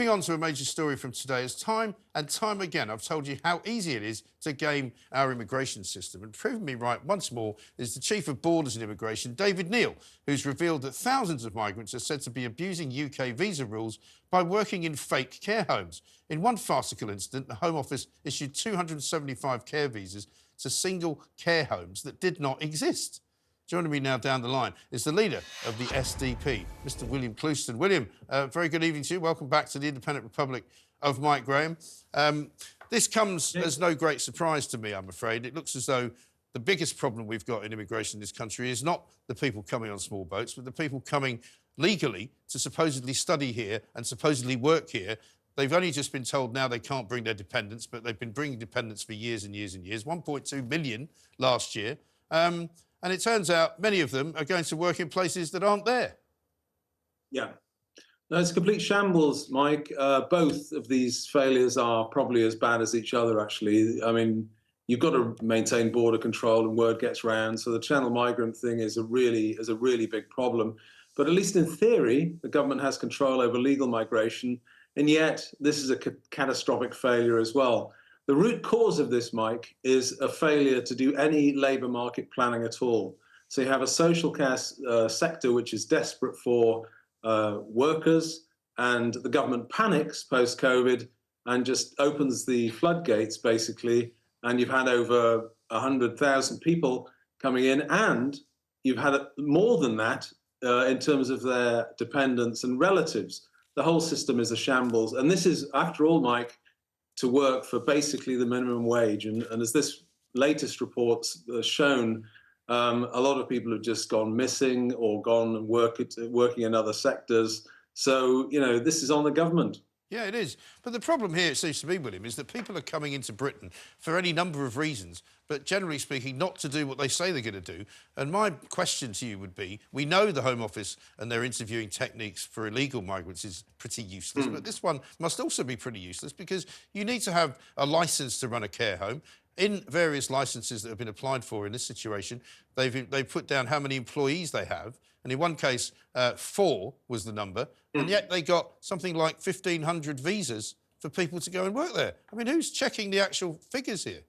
Moving on to a major story from today, as time and time again I've told you how easy it is to game our immigration system, and proving me right once more is the Chief of Borders and Immigration, David Neal, who's revealed that thousands of migrants are said to be abusing UK visa rules by working in fake care homes. In one farcical incident, the Home Office issued 275 care visas to single care homes that did not exist. Joining me now down the line is the leader of the SDP, Mr. William Clouston. William, very good evening to you. Welcome back to the Independent Republic of Mike Graham. This comes as no great surprise to me, I'm afraid. It looks as though the biggest problem we've got in immigration in this country is not the people coming on small boats, but the people coming legally to supposedly study here and supposedly work here. They've only just been told now they can't bring their dependents, but they've been bringing dependents for years and years and years, 1.2 million last year. And it turns out many of them are going to work in places that aren't there. Yeah. No, it's a complete shambles, Mike. Both of these failures are probably as bad as each other, actually. I mean, you've got to maintain border control and word gets round. So the channel migrant thing is a really big problem. But at least in theory, the government has control over legal migration. And yet this is a catastrophic failure as well. The root cause of this, Mike, is a failure to do any labour market planning at all. So you have a social care sector which is desperate for workers, and the government panics post-COVID and just opens the floodgates, basically, and you've had over 100,000 people coming in, and you've had more than that in terms of their dependents and relatives. The whole system is a shambles. And this is, after all, Mike, to work for basically the minimum wage. And as this latest report's shown, a lot of people have just gone missing or gone and working in other sectors. So, you know, this is on the government. Yeah, it is. But the problem here, it seems to me, William, is that people are coming into Britain for any number of reasons, but generally speaking, not to do what they say they're going to do. And my question to you would be, we know the Home Office and their interviewing techniques for illegal migrants is pretty useless, but this one must also be pretty useless because you need to have a licence to run a care home. In various licences that have been applied for in this situation, they've put down how many employees they have. And in one case, 4 was the number, and yet they got something like 1,500 visas for people to go and work there. I mean, who's checking the actual figures here?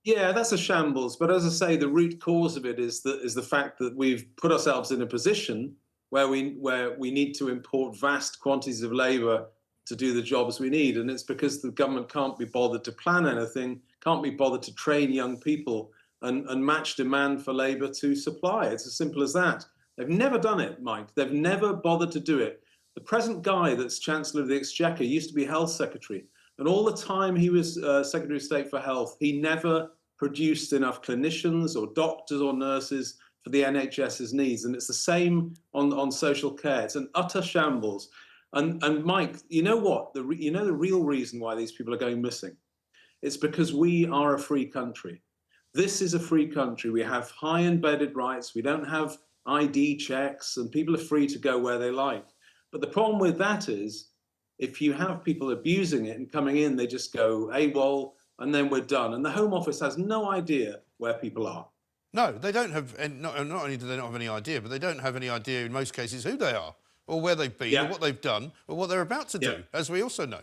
Yeah, that's a shambles. But as I say, the root cause of it is the fact that we've put ourselves in a position where we need to import vast quantities of labour to do the jobs we need. And it's because the government can't be bothered to plan anything, can't be bothered to train young people and match demand for labour to supply. It's as simple as that. They've never done it, Mike. They've never bothered to do it. The present guy that's Chancellor of the Exchequer used to be Health Secretary. And all the time he was Secretary of State for Health, he never produced enough clinicians or doctors or nurses for the NHS's needs. And it's the same on social care. It's an utter shambles. And Mike, you know what? The real reason why these people are going missing? It's because we are a free country. This is a free country. We have high embedded rights. We don't have ID checks, and people are free to go where they like. But the problem with that is, if you have people abusing it and coming in, they just go AWOL, and then we're done. And the Home Office has no idea where people are. No, they don't have, and not only do they not have any idea, but they don't have any idea in most cases who they are, or where they've been, or what they've done, or what they're about to do, as we also know.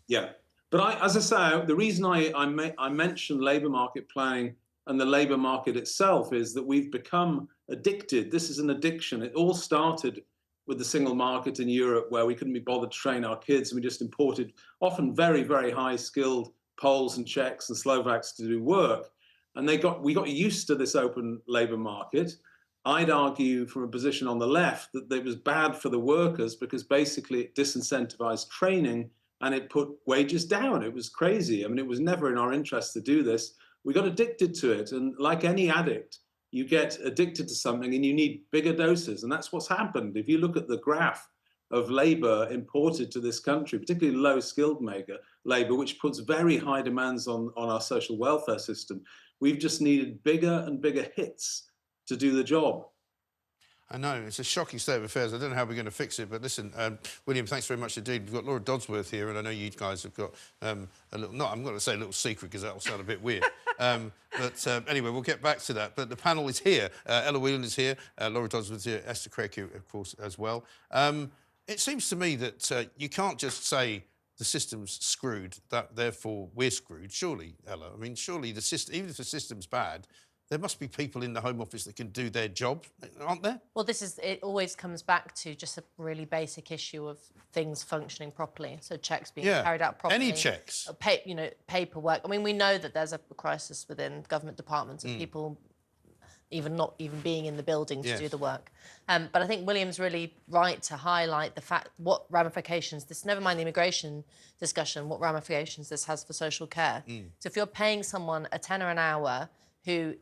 Yeah. But as I say, the reason I mention labour market planning and the labour market itself is that we've become addicted. This is an addiction. It all started with the single market in Europe, where we couldn't be bothered to train our kids, and we just imported often very, very high-skilled Poles and Czechs and Slovaks to do work. And we got used to this open labour market. I'd argue from a position on the left that it was bad for the workers because basically it disincentivized training and it put wages down. It was crazy. I mean, it was never in our interest to do this. We got addicted to it. And like any addict, you get addicted to something and you need bigger doses. And that's what's happened. If you look at the graph of labour imported to this country, particularly low-skilled labour, which puts very high demands on our social welfare system, we've just needed bigger and bigger hits to do the job. I know, it's a shocking state of affairs. I don't know how we're going to fix it, but listen, William, thanks very much indeed. We've got Laura Dodsworth here, and I know you guys have got a little, not, I'm going to say a little secret because that'll sound a bit weird. But anyway, we'll get back to that. But the panel is here. Ella Whelan is here, Laura Dodsworth is here, Esther Craig, of course, as well. It seems to me that you can't just say the system's screwed, that therefore we're screwed. Surely, Ella, I mean, surely the system, even if the system's bad, there must be people in the Home Office that can do their job, aren't there? Well, it always comes back to just a really basic issue of things functioning properly. So checks being carried out properly. Any checks? Paperwork. I mean, we know that there's a crisis within government departments of people not even being in the building to do the work. But I think William's really right to highlight the fact what ramifications this, never mind the immigration discussion, what ramifications this has for social care. So if you're paying someone a tenner an hour who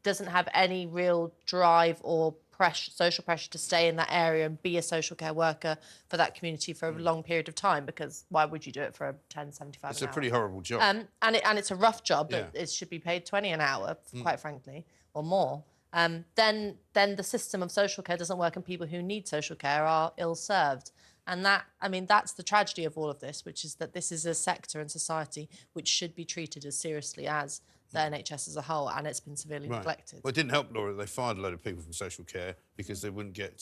doesn't have any real drive or social pressure to stay in that area and be a social care worker for that community for a long period of time, because why would you do it for $10.75 an hour? It's a pretty horrible job. And it's a rough job, but it should be paid 20 an hour, quite frankly, or more. Then the system of social care doesn't work, and people who need social care are ill-served. And that's the tragedy of all of this, which is that this is a sector in society which should be treated as seriously as the NHS as a whole, and it's been severely neglected. Well, it didn't help, Laura, they fired a load of people from social care because they wouldn't get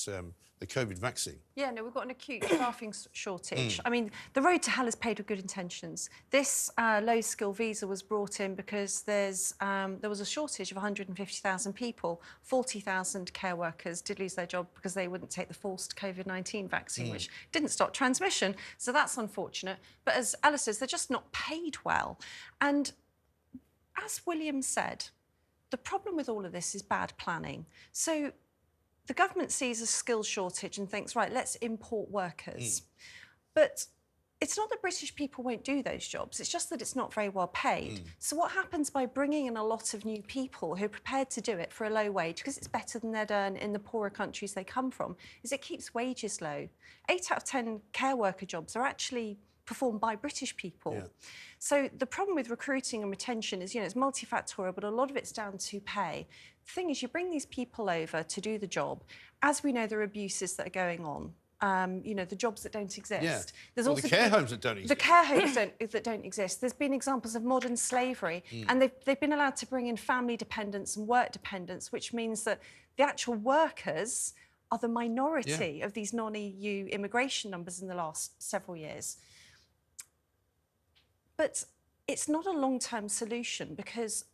the COVID vaccine. Yeah, no, we've got an acute staffing shortage. I mean, the road to hell is paved with good intentions. This low-skill visa was brought in because there was a shortage of 150,000 people. 40,000 care workers did lose their job because they wouldn't take the forced COVID-19 vaccine, which didn't stop transmission. So that's unfortunate. But as Ella says, they're just not paid well. And as William said, the problem with all of this is bad planning. So the government sees a skills shortage and thinks, right, let's import workers. But it's not that British people won't do those jobs, it's just that it's not very well paid. So what happens by bringing in a lot of new people who are prepared to do it for a low wage, because it's better than they'd earn in the poorer countries they come from, is it keeps wages low. 8 out of 10 care worker jobs are actually performed by British people. So the problem with recruiting and retention is, it's multifactorial, but a lot of it's down to pay. The thing is, you bring these people over to do the job. As we know, there are abuses that are going on. The jobs that don't exist. There's also the care homes that don't exist. The care homes that don't exist. There's been examples of modern slavery, and they've been allowed to bring in family dependents and work dependents, which means that the actual workers are the minority of these non-EU immigration numbers in the last several years. But it's not a long-term solution, because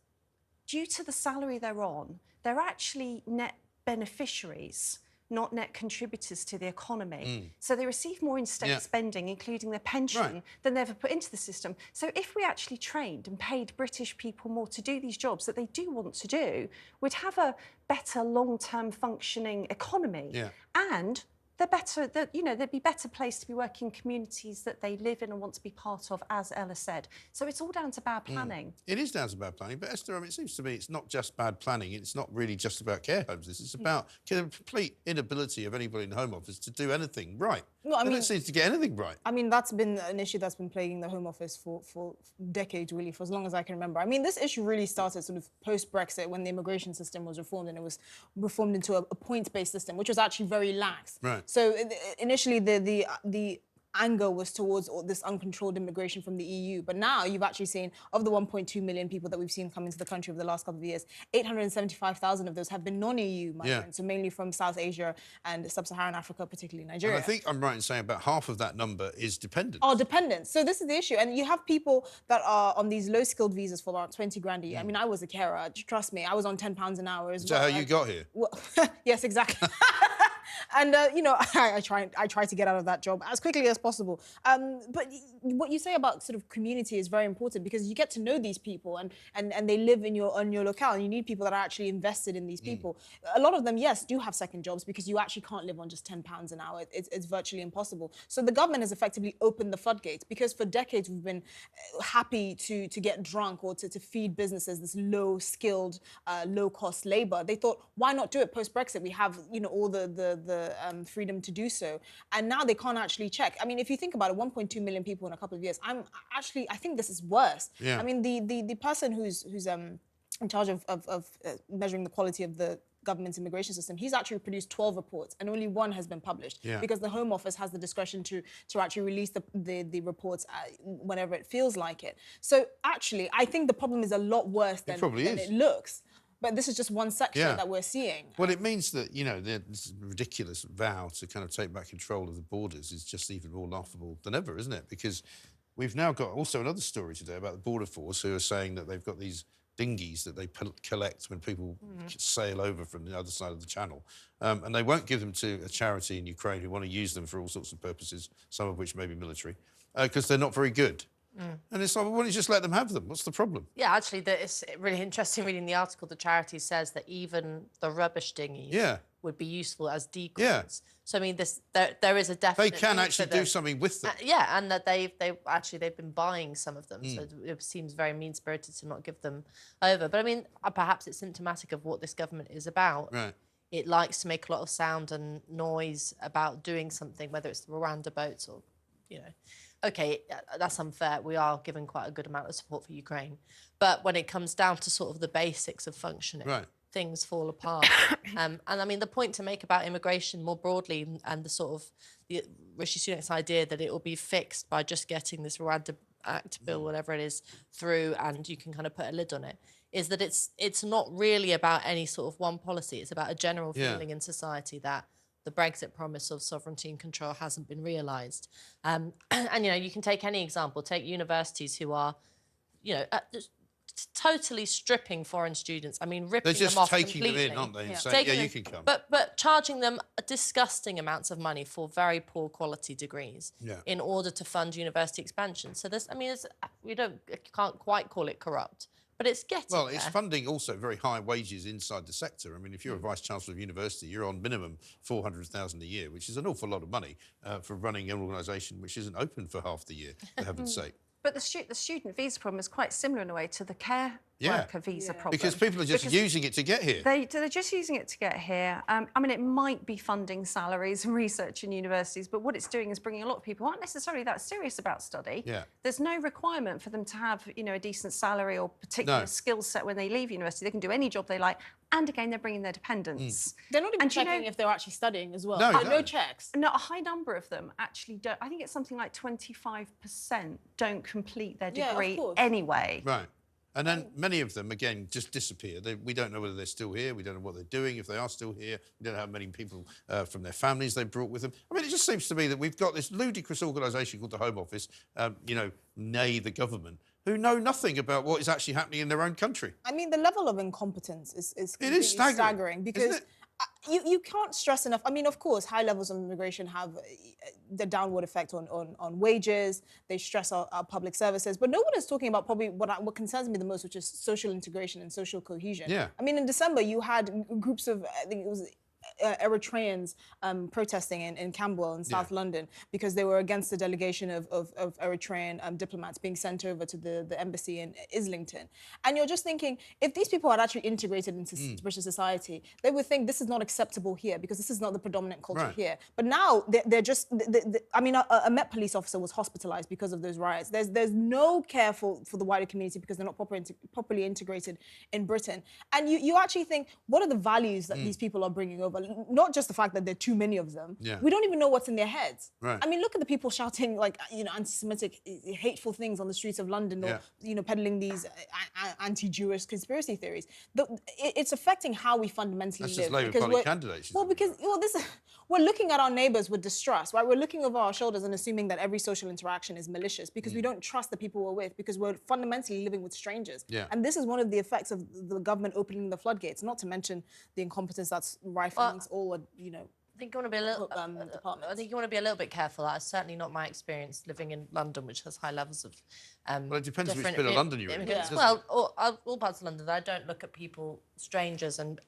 due to the salary they're on, they're actually net beneficiaries, not net contributors to the economy. So they receive more in-state spending, including their pension, than they ever put into the system. So if we actually trained and paid British people more to do these jobs that they do want to do, we'd have a better long-term functioning economy. And they'd be better placed to be working in communities that they live in and want to be part of, as Ella said. So it's all down to bad planning. It is down to bad planning, but Esther, it seems to me it's not just bad planning. It's not really just about care homes. It's about the complete inability of anybody in the Home Office to do anything right. Well, they don't seem to get anything right. I mean, that's been an issue that's been plaguing the Home Office for decades, really, for as long as I can remember. I mean, this issue really started sort of post-Brexit, when the immigration system was reformed, and it was reformed into a points-based system, which was actually very lax. So initially, the anger was towards this uncontrolled immigration from the EU. But now you've actually seen, of the 1.2 million people that we've seen come into the country over the last couple of years, 875,000 of those have been non-EU migrants, so mainly from South Asia and Sub-Saharan Africa, particularly Nigeria. And I think I'm right in saying about half of that number is dependent. Are dependents. So this is the issue. And you have people that are on these low-skilled visas for about 20 grand a year. I mean, I was a carer. Trust me, I was on £10 an hour as well. Is that how you got here? Well, yes, exactly. And, I try to get out of that job as quickly as possible. But what you say about sort of community is very important, because you get to know these people and they live in your locale, and you need people that are actually invested in these people. A lot of them, yes, do have second jobs, because you actually can't live on just £10 an hour. It's virtually impossible. So the government has effectively opened the floodgates, because for decades we've been happy to get drunk or to feed businesses this low-skilled, low-cost labour. They thought, why not do it post-Brexit? We have, all the freedom to do so. And now they can't actually check. I mean, if you think about it, 1.2 million people in a couple of years, I think this is worse. I mean, the person who's in charge of measuring the quality of the government's immigration system, he's actually produced 12 reports, and only one has been published, because the Home Office has the discretion to actually release the reports whenever it feels like it. So actually, I think the problem is a lot worse than it looks. But this is just one section that we're seeing. Well, it means that, you know, this ridiculous vow to kind of take back control of the borders is just even more laughable than ever, isn't it? Because we've now got also another story today about the Border Force who are saying that they've got these dinghies that they collect when people sail over from the other side of the channel. And they won't give them to a charity in Ukraine who want to use them for all sorts of purposes, some of which may be military, because they're not very good. And it's like, well, why don't you just let them have them? What's the problem? Yeah, actually, it's really interesting reading the article. The charity says that even the rubbish dinghies would be useful as decoys. Yeah. So, I mean, there is a definite... They can actually do something with them. Yeah, and that they've been buying some of them. So it seems very mean-spirited to not give them over. But, I mean, perhaps it's symptomatic of what this government is about. Right. It likes to make a lot of sound and noise about doing something, whether it's the Rwanda boats or, you know... OK, that's unfair. We are giving quite a good amount of support for Ukraine. But when it comes down to sort of the basics of functioning, things fall apart. And I mean, the point to make about immigration more broadly and the sort of the Rishi Sunak's idea that it will be fixed by just getting this Rwanda Act bill, whatever it is, through and you can kind of put a lid on it, is that it's not really about any sort of one policy. It's about a general feeling in society that the Brexit promise of sovereignty and control hasn't been realised. And, you know, you can take any example. Take universities who are, you know, totally stripping foreign students. I mean, ripping them off completely. They're just taking them in, aren't they? And saying, yeah, you can come. But charging them disgusting amounts of money for very poor quality degrees in order to fund university expansion. So this, I mean, you can't quite call it corrupt. But it's getting Well, there. it's funding also very high wages inside the sector. I mean, if you're a Vice-Chancellor of university, you're on minimum $400,000 a year, which is an awful lot of money for running an organisation which isn't open for half the year, for heaven's sake. But the student visa problem is quite similar in a way to the care worker visa problem. Because people are just using it to get here. They're just using it to get here. I mean, it might be funding salaries and research in universities, but what it's doing is bringing a lot of people who aren't necessarily that serious about study. There's no requirement for them to have, you know, a decent salary or particular skill set when they leave university. They can do any job they like. And again, they're bringing their dependents. They're not even checking if they're actually studying as well. No checks. No, a high number of them actually don't. I think it's something like 25% don't complete their degree anyway. Right. And then many of them, again, just disappear. We don't know whether they're still here. We don't know what they're doing. If they are still here, we don't know how many people from their families they brought with them. I mean, it just seems to me that we've got this ludicrous organisation called the Home Office, you know, nay, the government, who know nothing about what is actually happening in their own country. I mean, the level of incompetence is completely staggering because you can't stress enough. I mean, of course, high levels of immigration have the downward effect on wages. They stress our public services. But no one is talking about probably what concerns me the most, which is social integration and social cohesion. I mean, in December, you had groups of, I think it was Eritreans protesting in Camberwell in South London because they were against the delegation of Eritrean diplomats being sent over to the embassy in Islington. And you're just thinking, if these people had actually integrated into British society, they would think this is not acceptable here because this is not the predominant culture here. But now they're just, I mean, a Met police officer was hospitalised because of those riots. There's no care for the wider community because they're not properly integrated in Britain. And you actually think, what are the values that these people are bringing over? Not just the fact that there are too many of them. We don't even know what's in their heads. I mean, look at the people shouting like, you know, anti-Semitic, hateful things on the streets of London, or you know, peddling these anti-Jewish conspiracy theories. It's affecting how we fundamentally live. That's just Labour Party candidates. Well, because we're looking at our neighbours with distrust, right? We're looking over our shoulders and assuming that every social interaction is malicious because we don't trust the people we're with because we're fundamentally living with strangers. And this is one of the effects of the government opening the floodgates, not to mention the incompetence that's rife amongst all, you know, I think you want to be a little. I think you want to be a little bit careful. That's certainly not my experience living in London, which has high levels of. Well, it depends which bit of London you're in. Well, all parts of London. I don't look at people, strangers, and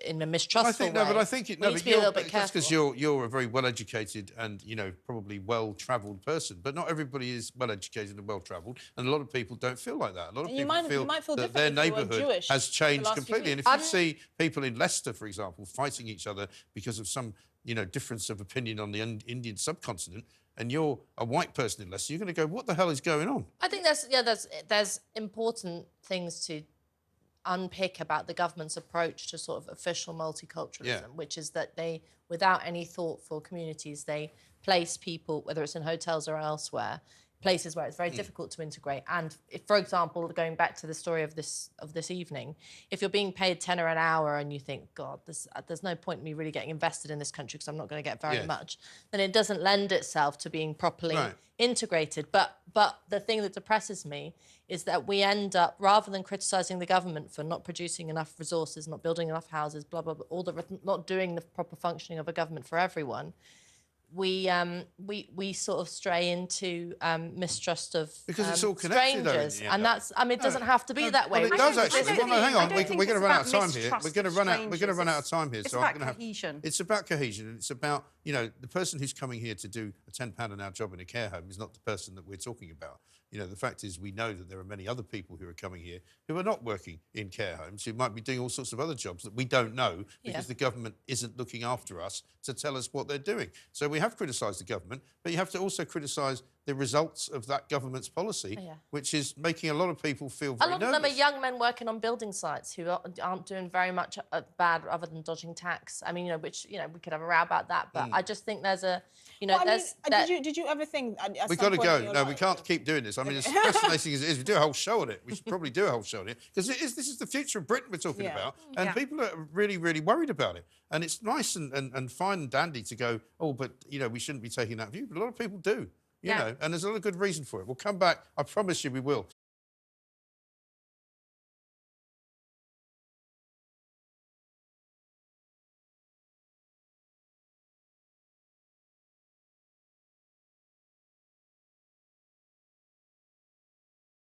in a mistrustful way. But I think we need to be a little bit careful. That's because you're a very well-educated and, you know, probably well-travelled person. But not everybody is well-educated and well-travelled, and a lot of people don't feel like that. A lot of people feel that their neighbourhood has changed completely. And if you see people in Leicester, for example, fighting each other because of some, you know, difference of opinion on the Indian subcontinent, and you're a white person in Leicester, you're going to go, what the hell is going on? I think there's important things to unpick about the government's approach to sort of official multiculturalism, which is that they, without any thought for communities, they place people, whether it's in hotels or elsewhere, places where it's very difficult to integrate. And if, for example, going back to the story of this evening, if you're being paid tenner an hour and you think, God, there's no point in me really getting invested in this country because I'm not going to get very much, then it doesn't lend itself to being properly integrated. But the thing that depresses me is that we end up, rather than criticising the government for not producing enough resources, not building enough houses, blah blah blah, not doing the proper functioning of a government for everyone, we sort of stray into mistrust of because it's all connected, strangers, and that's, I mean, it doesn't have to be that way. Well, it does actually. I don't Well, no, hang on, think we're going to it's run out of about time here. We're going to run out. We're going to run out of time here. It's So about I'm going to cohesion. It's about cohesion. It's about, you know, the person who's coming here to do a £10 an hour job in a care home is not the person that we're talking about. You know, the fact is we know that there are many other people who are coming here who are not working in care homes, who might be doing all sorts of other jobs that we don't know because the government isn't looking after us to tell us what they're doing. So we have criticised the government, but you have to also criticise the results of that government's policy, which is making a lot of people feel very nervous. A lot of them are young men working on building sites who aren't doing very much bad other than dodging tax. I mean, you know, which, you know, we could have a row about that, but I just think there's a, you know, did you ever think... We've got to go. No, we can't keep doing this. I mean, as fascinating as it is, we do a whole show on it. We should probably do a whole show on it, because this is the future of Britain we're talking about, and people are really, really worried about it. And it's nice and fine and dandy to go, oh, but, you know, we shouldn't be taking that view. But a lot of people do. You know, and there's a lot of good reason for it. We'll come back. I promise you we will.